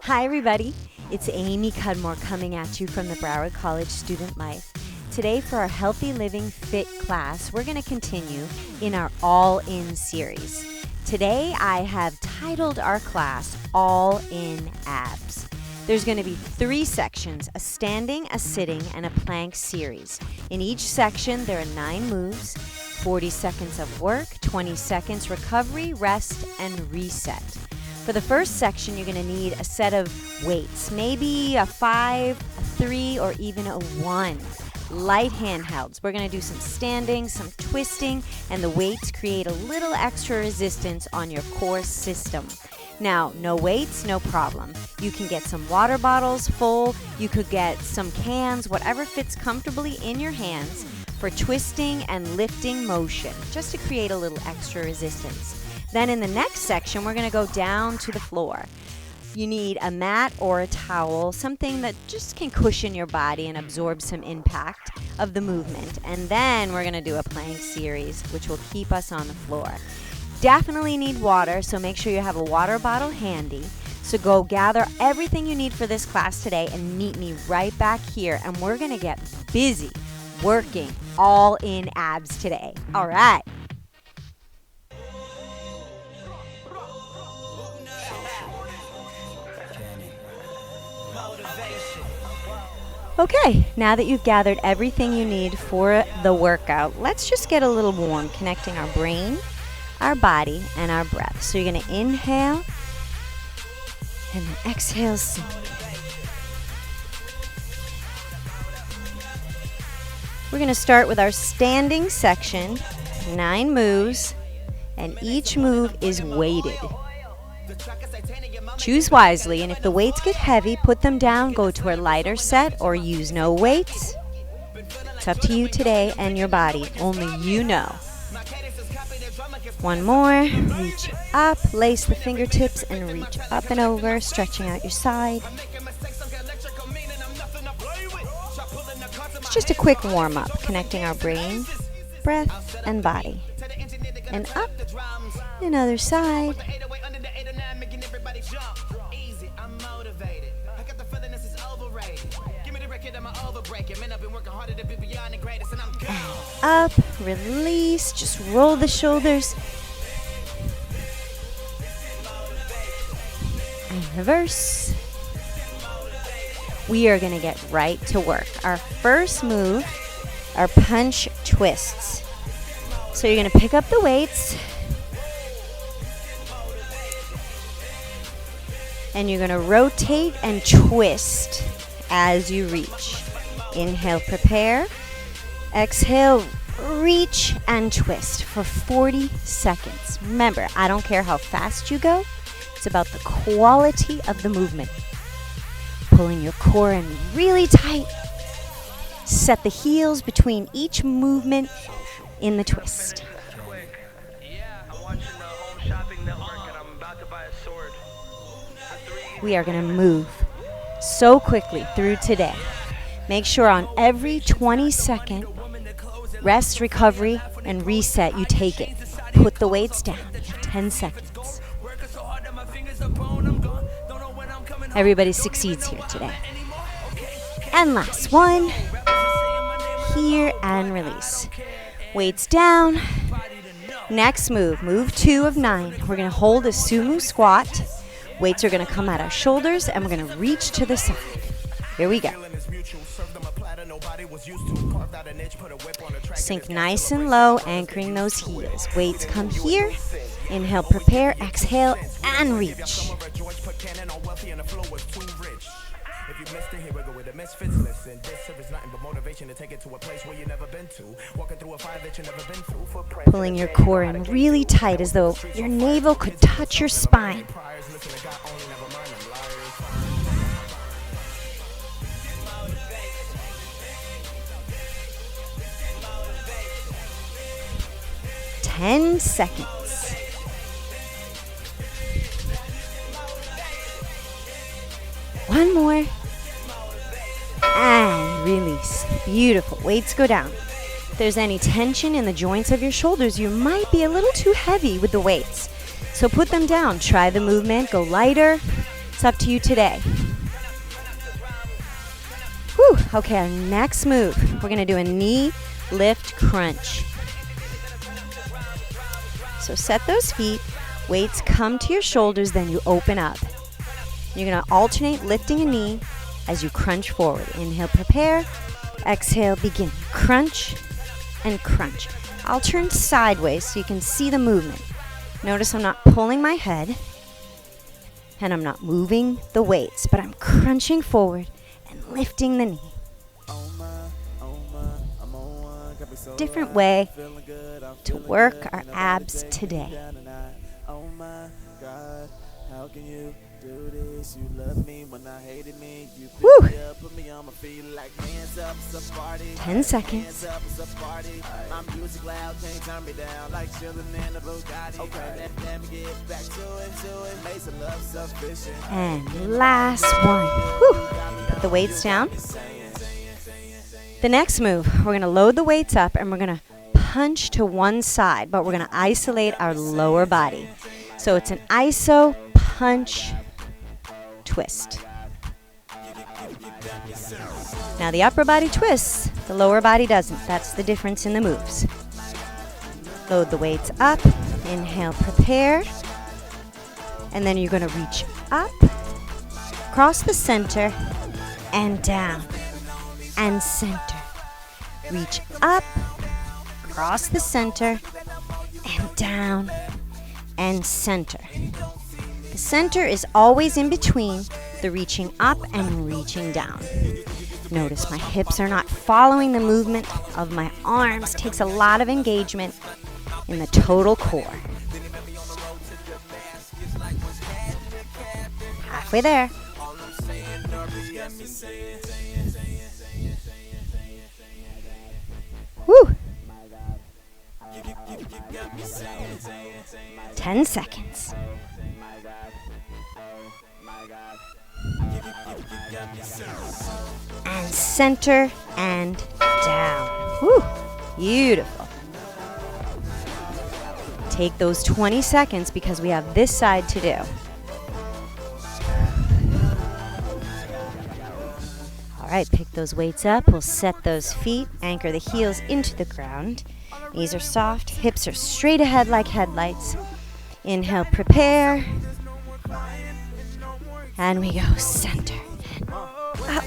Hi everybody, it's Amy Cudmore coming at you from the Broward College Student Life. Today for our Healthy Living Fit class, we're going to continue in our All In series. Today I have titled our class All In Abs. There's going to be 3 sections, a standing, a sitting, and a plank series. In each section there are 9 moves, 40 seconds of work, 20 seconds recovery, rest, and reset. For the first section, you're going to need a set of weights, maybe a 5, a 3, or even a 1. Light handhelds. We're going to do some standing, some twisting, and the weights create a little extra resistance on your core system. Now, no weights, no problem. You can get some water bottles full, you could get some cans, whatever fits comfortably in your hands for twisting and lifting motion, just to create a little extra resistance. Then in the next section, we're going to go down to the floor. You need a mat or a towel, something that just can cushion your body and absorb some impact of the movement. And then we're going to do a plank series, which will keep us on the floor. Definitely need water, so make sure you have a water bottle handy. So go gather everything you need for this class today and meet me right back here. And we're going to get busy working all in abs today. All right. Okay, now that you've gathered everything you need for the workout, let's just get a little warm, connecting our brain, our body, and our breath. So you're going to inhale and then exhale, sink. We're going to start with our standing section, 9 moves, and each move is weighted. Choose wisely, and if the weights get heavy, put them down, go to a lighter set, or use no weights. It's up to you today and your body. Only you know. One more. Reach up, lace the fingertips, and reach up and over, stretching out your side. It's just a quick warm-up, connecting our brain, breath, and body. And up, and other side. Up, release, just roll the shoulders. And reverse. We are going to get right to work. Our first move are punch twists. So you're going to pick up the weights. And you're going to rotate and twist as you reach. Inhale, prepare. Exhale, reach and twist for 40 seconds. Remember, I don't care how fast you go. It's about the quality of the movement. Pulling your core in really tight. Set the heels between each movement in the twist. We are going to move so quickly through today. Make sure on every 20-second rest, recovery, and reset, you take it. Put the weights down. You have 10 seconds. Everybody succeeds here today. And last one. Here and release. Weights down. Next move, move 2 of 9. We're going to hold a sumo squat. Weights are going to come at our shoulders, and we're going to reach to the side. Here we go. Sink nice and low, anchoring those heels. Weights come here. Inhale, prepare, exhale, and reach. Pulling your core in really tight as though your navel could touch your spine. Ten seconds. One more. And release. Beautiful. Weights go down. If there's any tension in the joints of your shoulders, you might be a little too heavy with the weights. So put them down. Try the movement. Go lighter. It's up to you today. Whew. Okay, our next move, we're going to do a knee lift crunch. So set those feet, weights come to your shoulders, then you open up. You're going to alternate lifting a knee as you crunch forward. Inhale, prepare. Exhale, begin. Crunch and crunch. I'll turn sideways so you can see the movement. Notice I'm not pulling my head and I'm not moving the weights, but I'm crunching forward and lifting the knee. Different way to work our abs today. Woo! 10 seconds. And last one. Woo! Put the weights down. The next move, we're going to load the weights up and we're going to punch to one side, but we're going to isolate our lower body. So it's an iso punch twist. Now the upper body twists, the lower body doesn't. That's the difference in the moves. Load the weights up, inhale, prepare, and then you're going to reach up, cross the center, and down, and center. Reach up, cross the center, and down, and center. The center is always in between the reaching up and reaching down. Notice my hips are not following the movement of my arms. Takes a lot of engagement in the total core. Halfway there. Woo! 10 seconds. And center and down. Woo! Beautiful. Take those 20 seconds because we have this side to do. All right, pick those weights up. We'll set those feet, anchor the heels into the ground. Knees are soft, hips are straight ahead like headlights. Inhale, prepare. And we go center and up.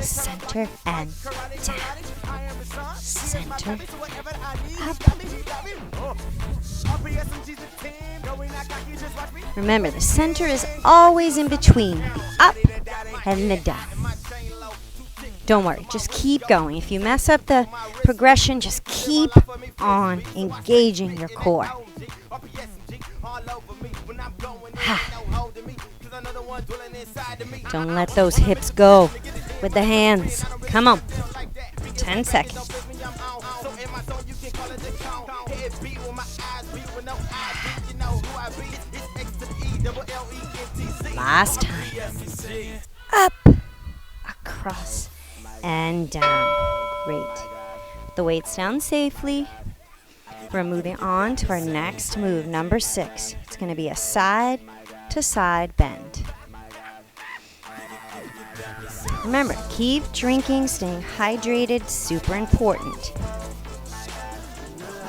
Center and down. Center and up. Remember, the center is always in between the up and the down. Don't worry, just keep going. If you mess up the progression, just keep on engaging your core. Don't let those hips go with the hands. Come on. 10 seconds. Last time. Up, across, and down. Great. Put the weights down safely. We're moving on to our next move, number 6. It's going to be a side to side bend. Remember, keep drinking, staying hydrated, super important.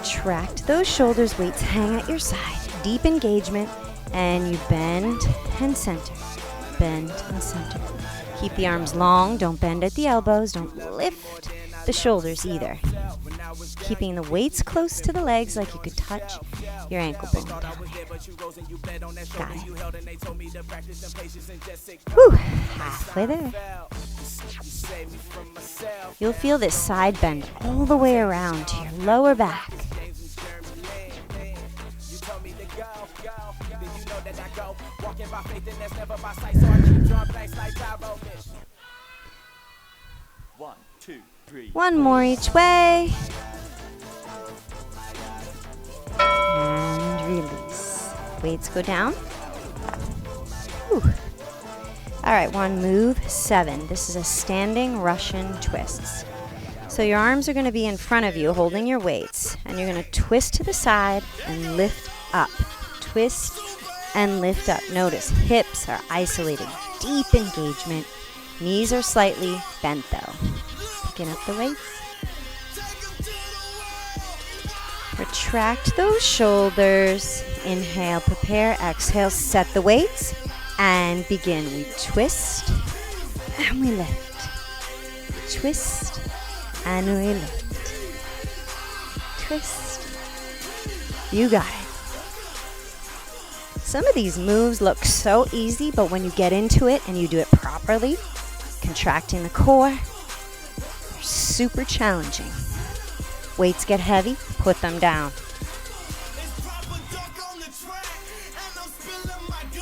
Tract those shoulders, weights hang at your side, deep engagement, and you bend and center, bend and center. Keep the arms long, don't bend at the elbows, don't lift the shoulders either. Keeping the weights close to the legs like you could touch your ankle bone down there. Got it. Whew, halfway there. You'll feel this side bend all the way around to your lower back. One more each way. And release. Weights go down. Whew. All right, one move, 7. This is a standing Russian twists. So your arms are going to be in front of you holding your weights, and you're going to twist to the side and lift up. Twist and lift up. Notice hips are isolated, deep engagement. Knees are slightly bent though. Picking up the weights. Retract those shoulders. Inhale, prepare, exhale, set the weights, and begin. We twist, and we lift. Twist, and we lift. Twist. You got it. Some of these moves look so easy, but when you get into it and you do it properly, contracting the core, they're super challenging. Weights get heavy, put them down.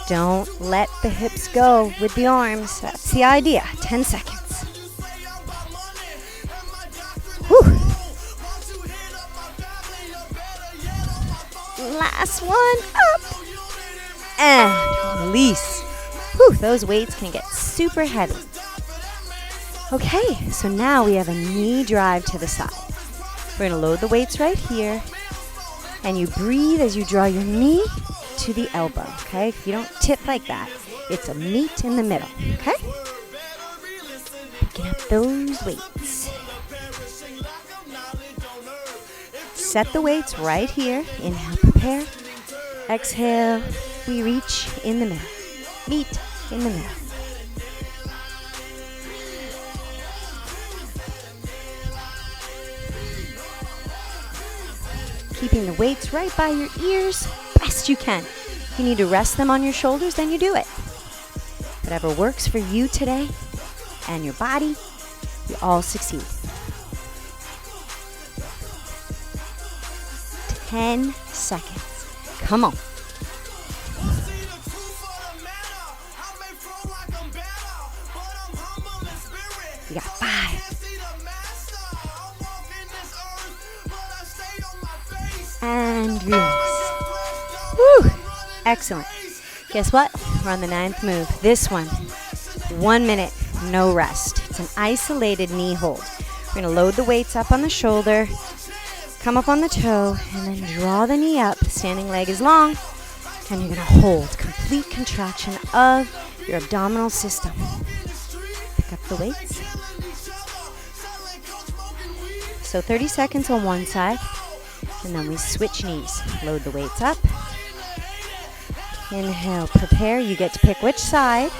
Don't let the hips go with the arms. That's the idea. 10 seconds. Whew. Last one, up. And release. Whew, those weights can get super heavy. Okay, so now we have a knee drive to the side. We're going to load the weights right here. And you breathe as you draw your knee to the elbow, okay? You don't tip like that. It's a meet in the middle, okay? Picking up those weights. Set the weights right here. Inhale, prepare. Exhale, we reach in the middle. Meet in the middle. Keeping the weights right by your ears, best you can. If you need to rest them on your shoulders, then you do it. Whatever works for you today and your body, you all succeed. 10 seconds. Come on. You got 5. And release. Woo! Excellent. Guess what? We're on the 9th move. This one, 1 minute, no rest. It's an isolated knee hold. We're going to load the weights up on the shoulder, come up on the toe, and then draw the knee up. Standing leg is long, and you're going to hold. Complete contraction of your abdominal system. Pick up the weights. So 30 seconds on one side. And then we switch knees. Load the weights up. Inhale, prepare. You get to pick which side.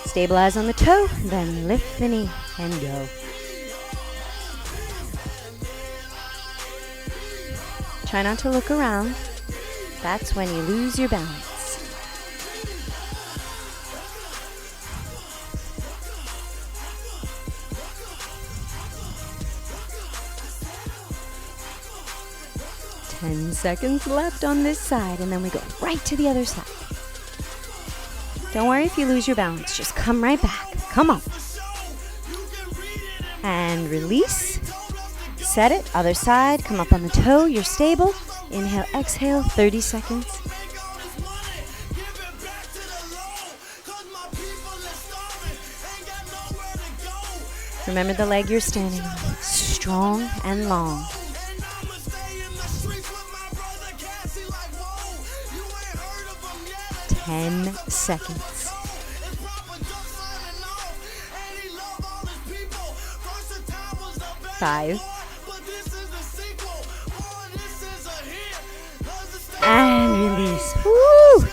Stabilize on the toe, then lift the knee and go. Try not to look around. That's when you lose your balance. Ten seconds left on this side, and then we go right to the other side. Don't worry if you lose your balance. Just come right back. Come on. And release. Set it. Other side. Come up on the toe. You're stable. Inhale, exhale. 30 seconds. Remember the leg you're standing on. Strong and long. 10 seconds. Five. And release. Woo!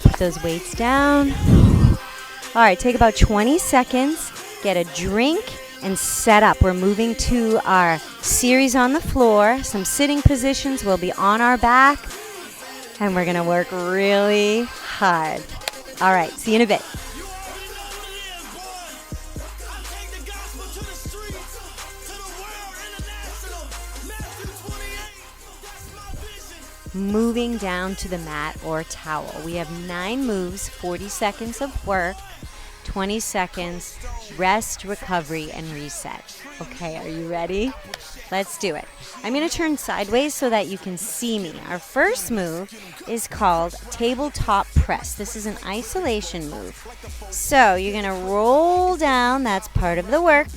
Put those weights down. All right, take about 20 seconds. Get a drink and set up. We're moving to our series on the floor. Some sitting positions. We'll be on our back. And we're going to work really hard. All right, see you in a bit. Moving down to the mat or towel. We have 9 moves, 40 seconds of work, 20 seconds, rest, recovery, and reset. Okay, are you ready? Let's do it. I'm going to turn sideways so that you can see me. Our first move is called tabletop press. This is an isolation move. So you're going to roll down. That's part of the work.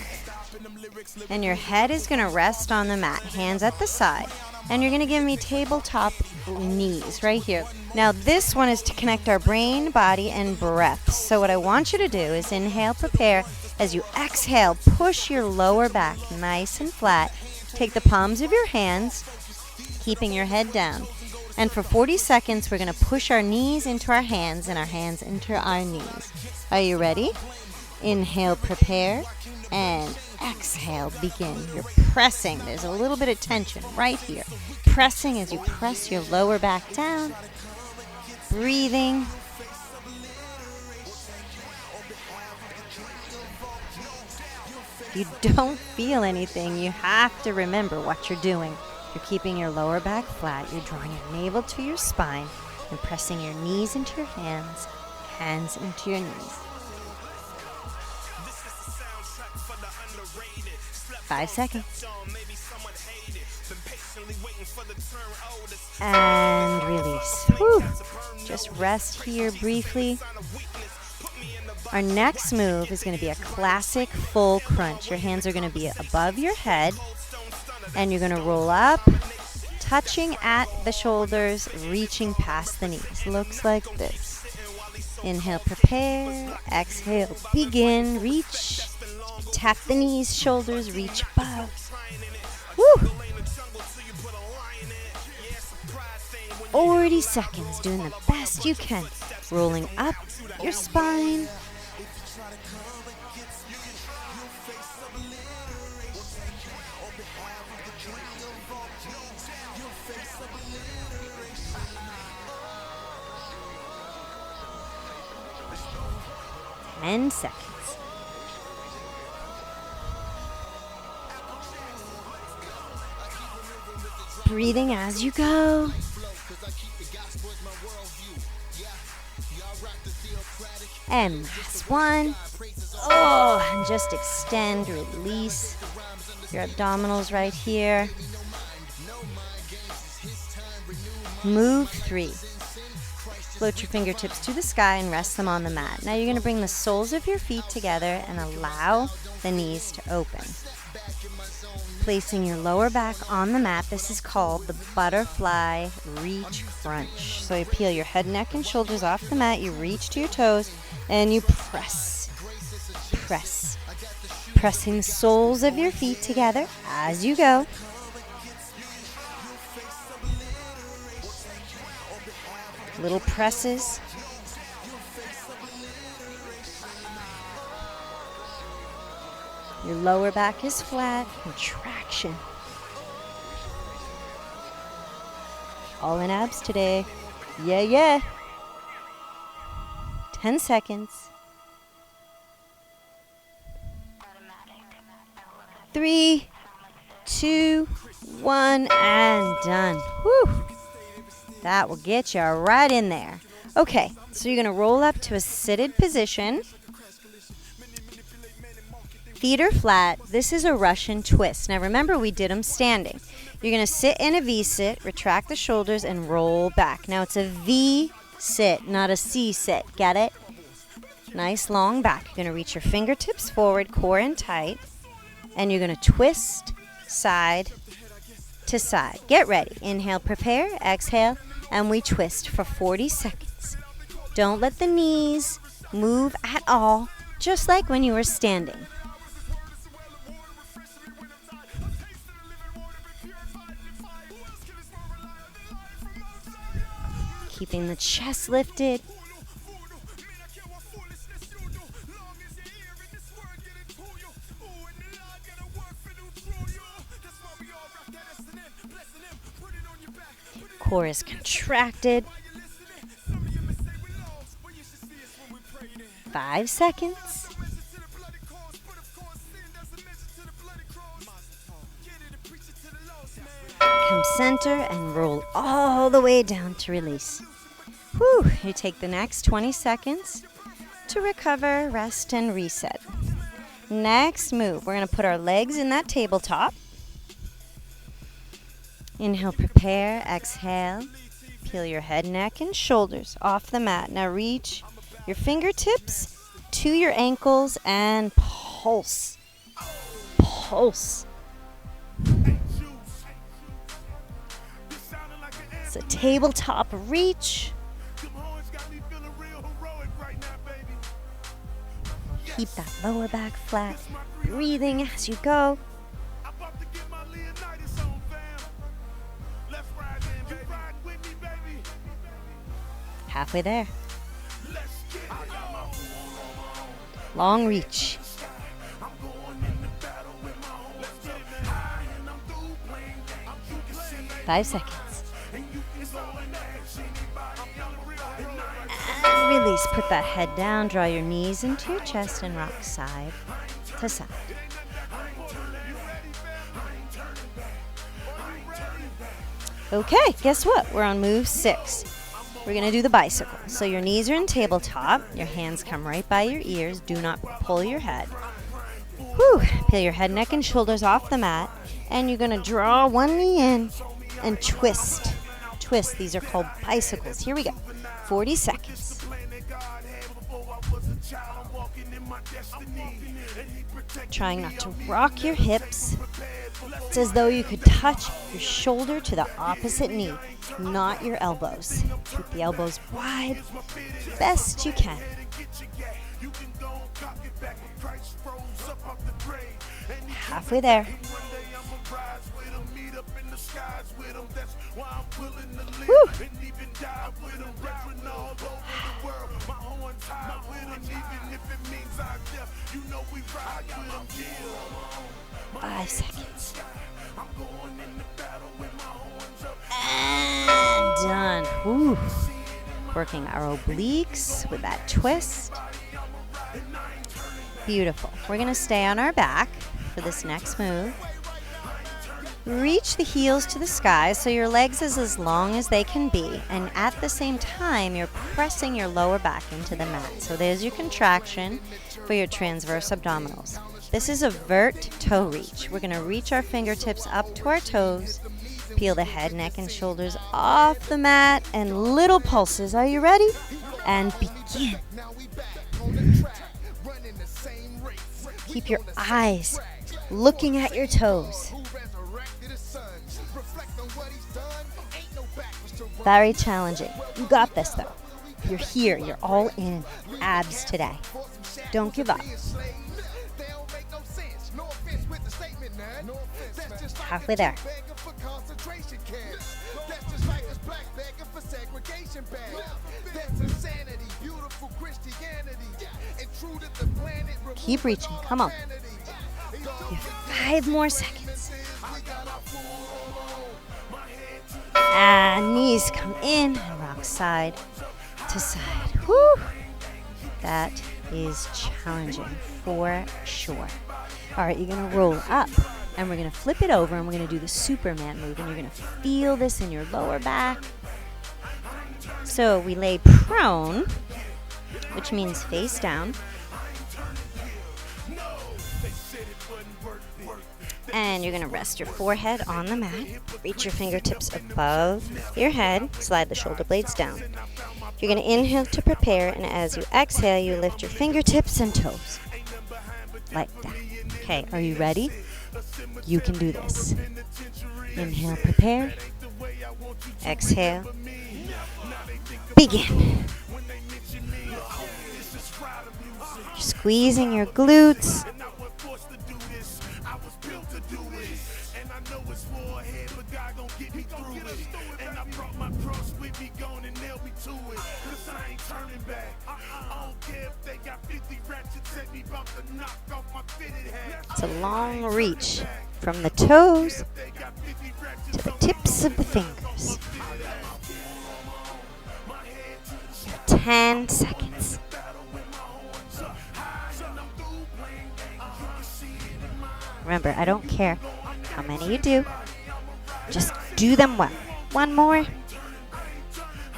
And your head is going to rest on the mat. Hands at the side. And you're gonna give me tabletop knees right here. Now this one is to connect our brain, body, and breath. So what I want you to do is inhale, prepare. As you exhale, push your lower back nice and flat. Take the palms of your hands, keeping your head down. And for 40 seconds, we're gonna push our knees into our hands and our hands into our knees. Are you ready? Inhale, prepare, and exhale, begin. You're pressing. There's a little bit of tension right here. Pressing as you press your lower back down. Breathing. If you don't feel anything, you have to remember what you're doing. You're keeping your lower back flat. You're drawing your navel to your spine and pressing your knees into your hands, hands into your knees. 5 seconds. And release. Whew. Just rest here briefly. Our next move is going to be a classic full crunch. Your hands are going to be above your head, and you're going to roll up, touching at the shoulders, reaching past the knees. Looks like this. Inhale, prepare. Exhale, begin. Reach. Tap the knees, shoulders, reach above. Woo! 40 seconds, doing the best you can. Rolling up your spine. Ten seconds. Breathing as you go. And last one. Oh, and just extend, release your abdominals right here. Move 3. Float your fingertips to the sky and rest them on the mat. Now you're going to bring the soles of your feet together and allow the knees to open. Placing your lower back on the mat, this is called the butterfly reach crunch. So you peel your head, neck, and shoulders off the mat, you reach to your toes, and you press. Press. Pressing the soles of your feet together as you go. Little presses. Your lower back is flat. Contraction. All in abs today. Yeah, yeah. 10 seconds. 3, 2, 1, and done. Whew. That will get you right in there. Okay, so you're going to roll up to a seated position. Feet are flat. This is a Russian twist. Now remember, we did them standing. You're going to sit in a V-sit, retract the shoulders, and roll back. Now it's a V-sit, not a C-sit. Get it? Nice long back. You're going to reach your fingertips forward, core in tight, and you're going to twist side to side. Get ready. Inhale, prepare, exhale, and we twist for 40 seconds. Don't let the knees move at all, just like when you were standing. Keeping the chest lifted. Core is contracted. 5 seconds. Come center and roll all the way down to release. Whew. You take the next 20 seconds to recover, rest, and reset. Next move, we're going to put our legs in that tabletop. Inhale, prepare, exhale. Peel your head, neck, and shoulders off the mat. Now reach your fingertips to your ankles and pulse. Pulse. It's a tabletop reach. Keep that lower back flat, breathing as you go. Halfway there. Long reach. Five seconds. And release. Put that head down. Draw your knees into your chest and rock side to side. Okay, guess what? We're on move 6. We're going to do the bicycle. So your knees are in tabletop. Your hands come right by your ears. Do not pull your head. Whew. Peel your head, neck, and shoulders off the mat. And you're going to draw one knee in and twist. Twist. These are called bicycles. Here we go. 40 seconds. Trying not to rock your hips. It's as though you could touch your shoulder to the opposite knee, not your elbows. Keep the elbows wide, best you can. Halfway there. Woo. 5 seconds. And done. Woo. Working our obliques with that twist. Beautiful. We're going to stay on our back for this next move. Reach the heels to the sky so your legs is as long as they can be, and at the same time you're pressing your lower back into the mat. So there's your contraction for your transverse abdominals. This is a vert toe reach. We're going to reach our fingertips up to our toes, peel the head, neck, and shoulders off the mat, and little pulses. Are you ready? And begin. Keep your eyes looking at your toes. Very challenging. You got this though. You're here. You're all in. Abs today. Don't give up. Halfway there. Keep reaching. Come on. You have 5 more seconds. And knees come in and rock side to side. Whew. That is challenging for sure. All right, you're going to roll up and we're going to flip it over and we're going to do the Superman move, and you're going to feel this in your lower back. So we lay prone, which means face down. And you're going to rest your forehead on the mat. Reach your fingertips above your head. Slide the shoulder blades down. You're going to inhale to prepare, and as you exhale, you lift your fingertips and toes. Like that. Okay, are you ready? You can do this. Inhale, prepare. Exhale. Begin. You're squeezing your glutes. It's a long reach from the toes to the tips of the fingers. 10 seconds. Remember, I don't care how many you do. Just do them well. One more.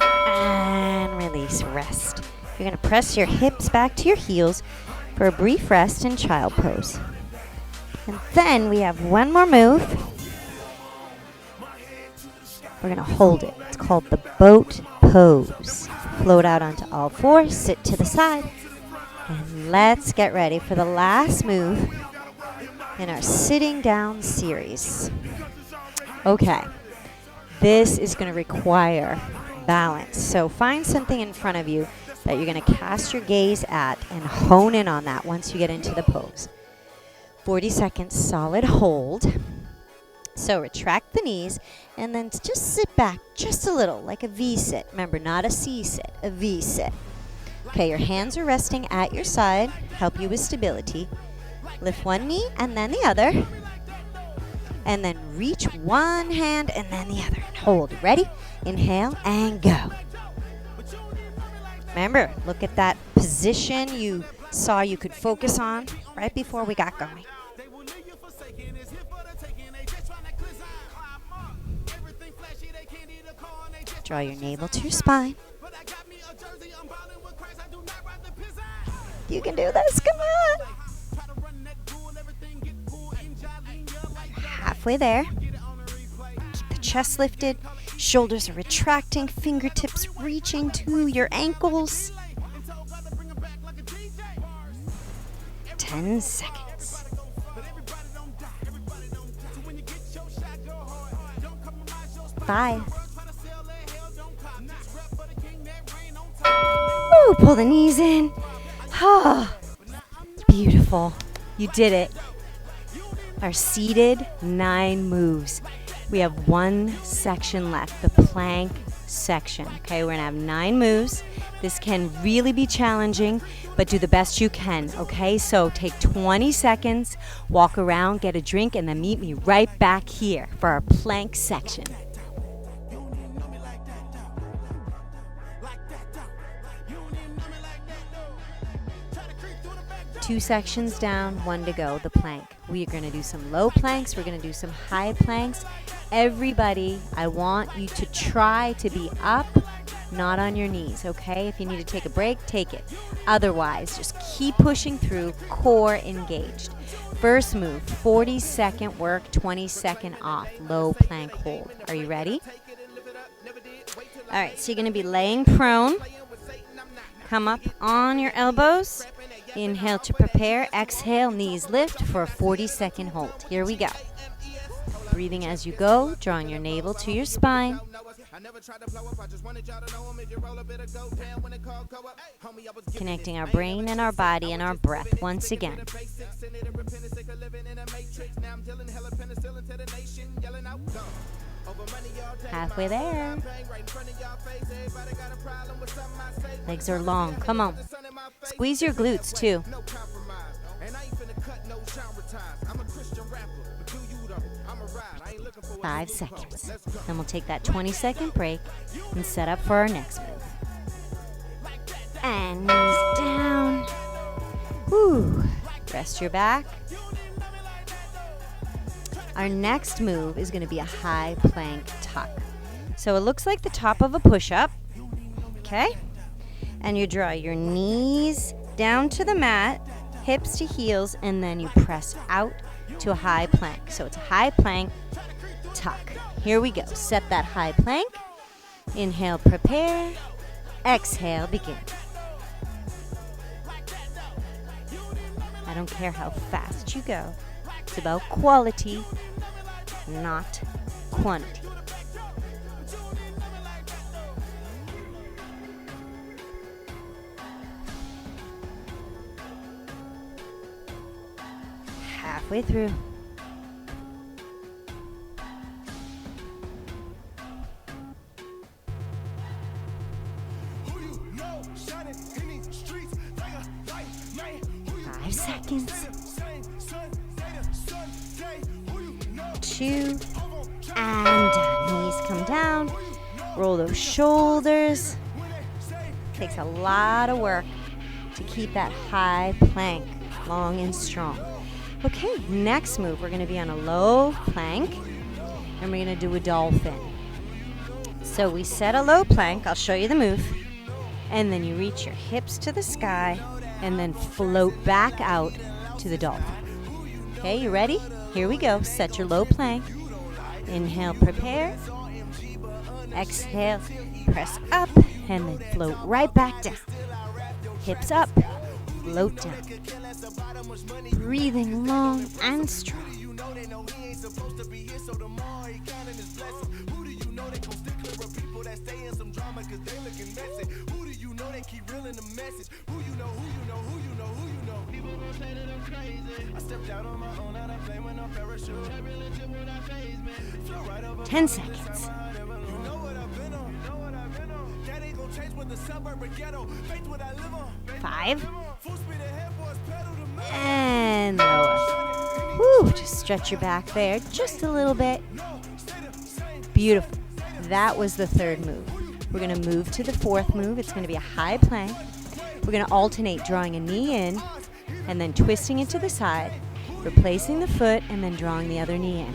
And release. Rest. You're going to press your hips back to your heels for a brief rest in child pose. And then we have one more move. We're going to hold it. It's called the boat pose. Float out onto all fours, sit to the side, and let's get ready for the last move in our sitting down series. Okay, This is going to require balance. So find something in front of you that you're going to cast your gaze at and hone in on that once you get into the pose. 40 seconds solid hold. So retract the knees and then just sit back just a little, like a V sit. Remember, not a C sit, a V sit. Okay, your hands are resting at your side, help you with stability. Lift one knee and then the other. And then reach one hand and then the other. Hold. Ready? Inhale and go. Remember, look at that position you saw you could focus on right before we got going. Draw your navel to your spine. You can do this. Come on. Halfway there. Keep the chest lifted. Shoulders are retracting. Fingertips reaching to your ankles. 10 seconds. Five. Ooh, pull the knees in. Ah, beautiful. You did it. Our seated 9 moves. We have one section left, the plank section. Okay, we're gonna have 9 moves. This can really be challenging, but do the best you can. Okay, so take 20 seconds, walk around, get a drink, and then meet me right back here for our plank section. Two sections down, 1 to go, the plank. We are going to do some low planks. We're going to do some high planks. Everybody, I want you to try to be up, not on your knees, okay? If you need to take a break, take it. Otherwise, just keep pushing through, core engaged. First move, 40-second work, 20-second off, low plank hold. Are you ready? All right, so you're going to be laying prone. Come up on your elbows. Inhale to prepare. Exhale, knees lift for a 40-second hold. Here we go. Breathing as you go, drawing your navel to your spine. Connecting our brain and our body and our breath once again. Halfway there. Legs are long. Come on. Squeeze your glutes too. 5 seconds. Then we'll take that 20-second break and set up for our next move. And knees down. Whew. Rest your back. Our next move is going to be a high plank tuck. So it looks like the top of a push-up. Okay? And you draw your knees down to the mat, hips to heels, and then you press out to a high plank. So it's a high plank tuck. Here we go. Set that high plank. Inhale, prepare. Exhale, begin. I don't care how fast you go. It's about quality, not quantity. Halfway through. Seconds. 2 and down. Knees come down. Roll those shoulders. Takes a lot of work to keep that high plank long and strong. Okay, next move, we're going to be on a low plank and we're going to do a dolphin. So we set a low plank. I'll show you the move. And then you reach your hips to the sky and then float back out to the dolphin. Okay, you ready? Here we go. Set your low plank. Inhale, prepare. Exhale, press up, and then float right back down. Hips up, float down. Breathing long and strong. Who do you know they keep reeling the message? Who you know, who you know, who you know, who you know? People gon' say that I'm crazy. I stepped out on my own, out of plane with no parachute. That relationship when I phase, man. Flew right over 10 seconds. You know what I've been on. You know what I've been on. That ain't gon' change with the suburban ghetto. Faith what I live on. 5. Full speed ahead, boys, pedal to metal. And lower. Woo, just stretch your back there just a little bit. Beautiful. That was the third move. We're going to move to the fourth move. It's going to be a high plank. We're going to alternate drawing a knee in and then twisting it to the side, replacing the foot, and then drawing the other knee in.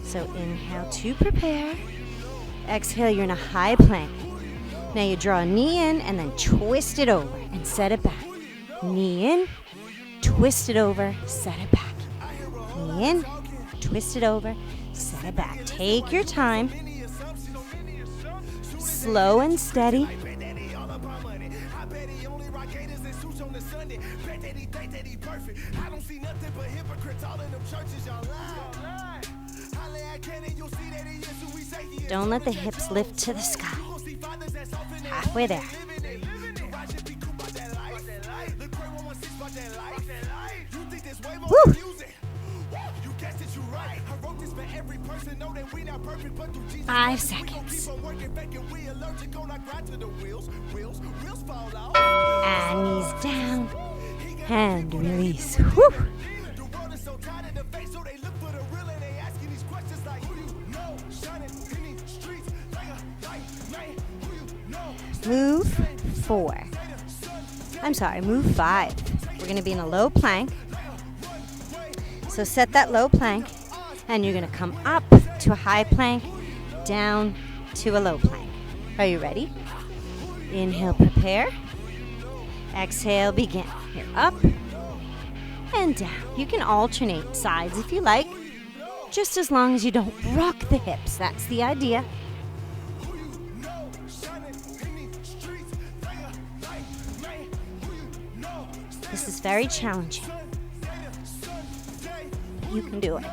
So inhale to prepare. Exhale, you're in a high plank. Now you draw a knee in and then twist it over and set it back. Knee in, twist it over, set it back. Knee in, twist it over, set it back. Take your time. Slow and steady. Don't let the hips lift to the sky. Halfway there. Woo! 5 seconds. And knees down. And release. Woo! Move 4. I'm sorry, move 5. We're going to be in a low plank. So set that low plank, and you're going to come up to a high plank, down to a low plank. Are you ready? Inhale, prepare. Exhale, begin. You're up and down. You can alternate sides if you like, just as long as you don't rock the hips. That's the idea. This is very challenging. You can do it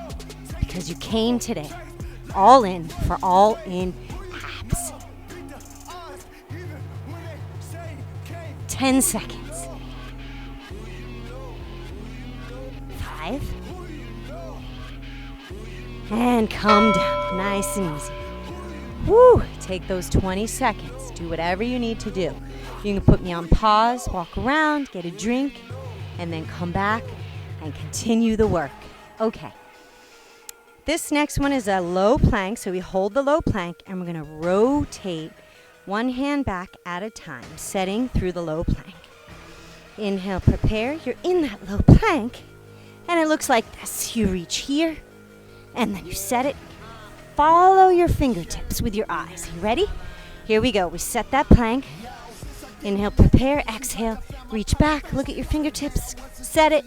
because you came today all in for all in abs. 10 seconds. 5. And come down, nice and easy. Woo, take those 20 seconds. Do whatever you need to do. You can put me on pause, walk around, get a drink, and then come back and continue the work. Okay. This next one is a low plank, so we hold the low plank and we're going to rotate one hand back at a time, setting through the low plank. Inhale, prepare. You're in that low plank, and it looks like this. You reach here, and then you set it. Follow your fingertips with your eyes. You ready? Here we go. We set that plank. Inhale, prepare. Exhale, reach back. Look at your fingertips. Set it.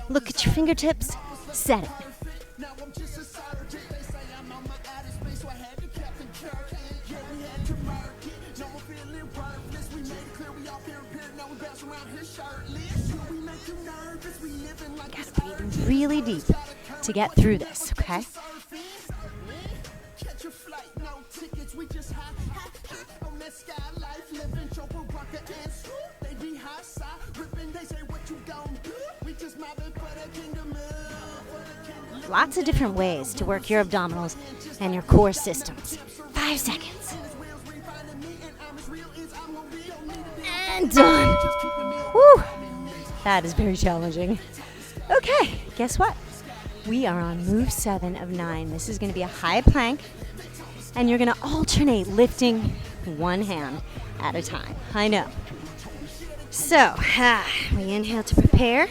Look at your fingertips. Set it. You gotta breathe really deep to get through this, okay? Lots of different ways to work your abdominals and your core systems. 5 seconds. And done. Woo! That is very challenging. Okay, guess what? We are on move 7 of 9. This is going to be a high plank, and you're going to alternate lifting one hand at a time. I know. So, we inhale to prepare.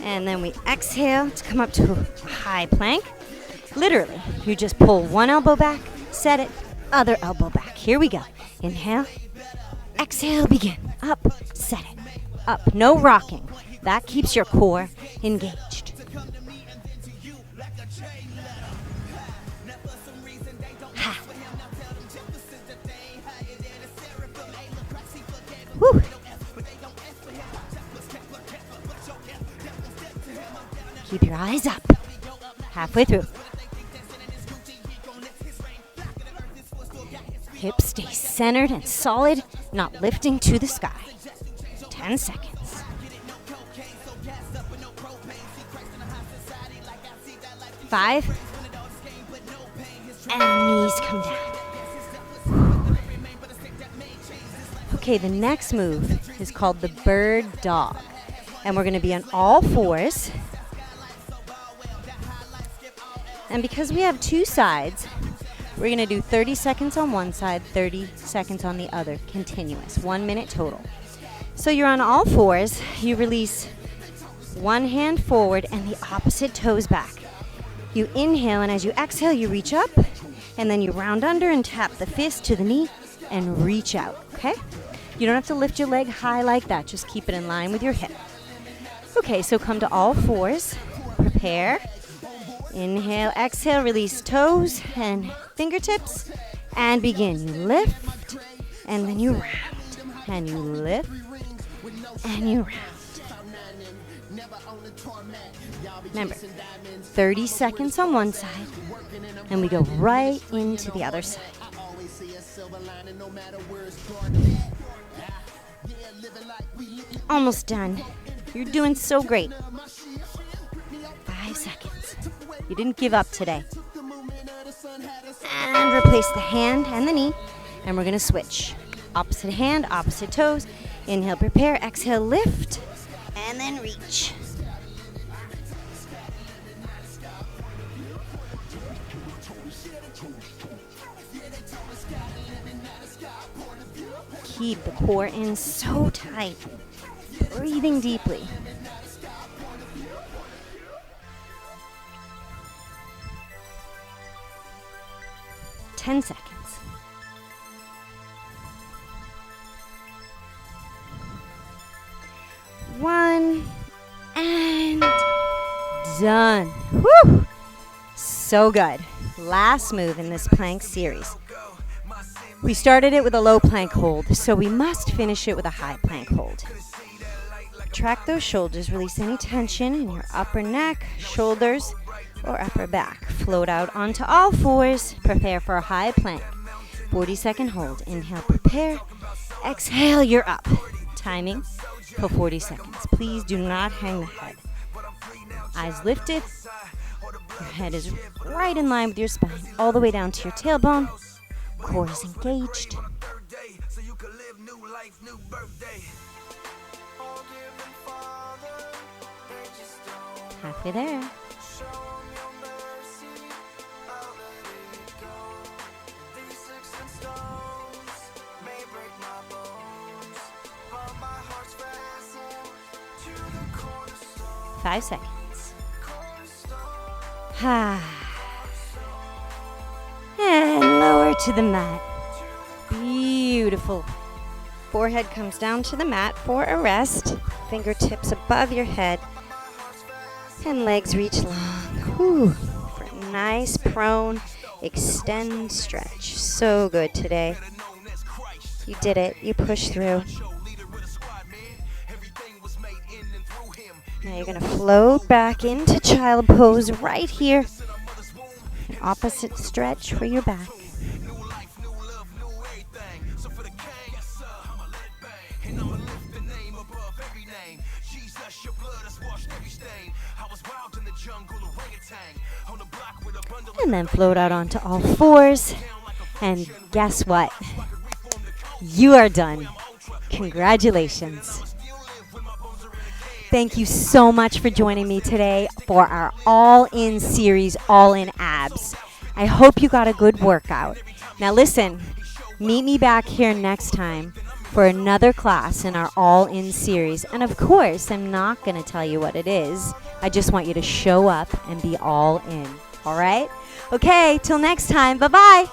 And then we exhale to come up to a high plank. Literally, you just pull one elbow back, set it, other elbow back. Here we go. Inhale, exhale, begin. Up, set it, up. No rocking. That keeps your core engaged. Ha. Woo. Keep your eyes up. Halfway through. Hips stay centered and solid, not lifting to the sky. 10 seconds. 5. And knees come down. Okay, the next move is called the bird dog. And we're going to be on all fours. And because we have 2 sides, we're going to do 30 seconds on one side, 30 seconds on the other, continuous, 1 minute total. So you're on all fours, you release one hand forward and the opposite toes back. You inhale, and as you exhale, you reach up, and then you round under and tap the fist to the knee and reach out, okay? You don't have to lift your leg high like that, just keep it in line with your hip. Okay, so come to all fours, prepare. Inhale, exhale, release toes and fingertips, and begin. You lift, and then you round, and you lift, and you round. Remember, 30 seconds on one side, and we go right into the other side. Almost done. You're doing so great. 5 seconds. You didn't give up today. And replace the hand and the knee, and we're going to switch. Opposite hand, opposite toes. Inhale, prepare. Exhale, lift, and then reach. Keep the core in so tight. Breathing deeply. Ten seconds. 1, and done. Woo! So good. Last move in this plank series. We started it with a low plank hold, so we must finish it with a high plank hold. Track those shoulders, release any tension in your upper neck, shoulders, or upper back. Float out onto all fours, prepare for a high plank. 40-second hold. Inhale, prepare. Exhale, you're up. Timing for 40 seconds. Please do not hang the head. Eyes lifted. Your head is right in line with your spine, all the way down to your tailbone. Core is engaged. Halfway there. Five seconds. And lower to the mat. Beautiful. Forehead comes down to the mat for a rest. Fingertips above your head. And legs reach long. Whew. For a nice prone, extend, stretch. So good today. You did it. You pushed through. Now you're going to float back into child pose right here. An opposite stretch for your back. And then float out onto all fours. And guess what? You are done. Congratulations. Thank you so much for joining me today for our all-in series, All In Abs. I hope you got a good workout. Now listen, meet me back here next time for another class in our all-in series. And of course, I'm not going to tell you what it is. I just want you to show up and be all in. All right? Okay, till next time. Bye-bye.